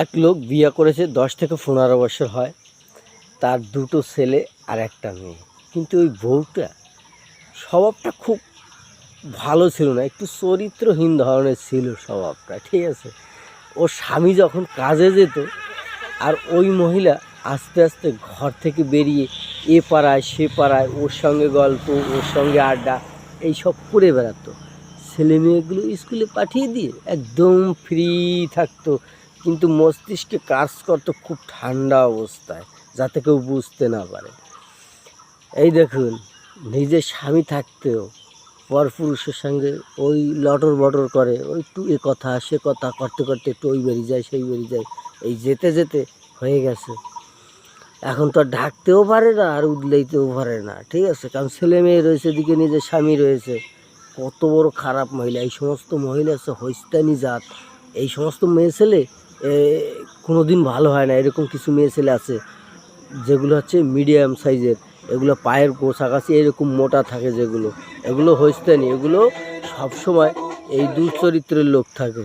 এক লোক বিয়ে করেছে 10 থেকে 15 বছর হয়, তার দুটো ছেলে আর একটা মেয়ে। কিন্তু ওই বউটা স্বভাবটা খুব ভালো ছিল না, একটু চরিত্রহীন ধরনের ছিল স্বভাবটা, ঠিক আছে। ওর স্বামী যখন কাজে যেত আর ওই মহিলা আস্তে আস্তে ঘর থেকে বেরিয়ে এ পাড়ায় সে পাড়ায় ওর সঙ্গে গল্প, ওর সঙ্গে আড্ডা এইসব করে বেড়াতো। ছেলে মেয়েগুলো স্কুলে পাঠিয়ে দিয়ে একদম ফ্রি থাকতো, কিন্তু মস্তিষ্কে কাজ করতো খুব ঠান্ডা অবস্থায়, যাতে কেউ বুঝতে না পারে। এই দেখুন, নিজের স্বামী থাকতেও পরপুরুষের সঙ্গে ওই লটর বটর করে, ওই একটু এ কথা সে কথা করতে করতে একটু ওই বেরিয়ে যায় সেই বেরিয়ে যায়, এই যেতে যেতে হয়ে গেছে। এখন তো আর ঢাকতেও পারে না আর উদলাইতেও পারে না, ঠিক আছে, কারণ ছেলে মেয়ে রয়েছে, এদিকে নিজের স্বামী রয়েছে। কত বড় খারাপ মহিলা! এই সমস্ত মহিলা হচ্ছে হইস্তানি জাত। এই সমস্ত মেয়ে ছেলে কোনো দিন ভালো হয় না। এরকম কিছু মেয়ে ছেলে আছে যেগুলো হচ্ছে মিডিয়াম সাইজের, এগুলো পায়ের গোছাকাছি এরকম মোটা থাকে যেগুলো, এগুলো হইস্তানি, এগুলো সবসময় এই দুচরিত্রের লোক থাকে।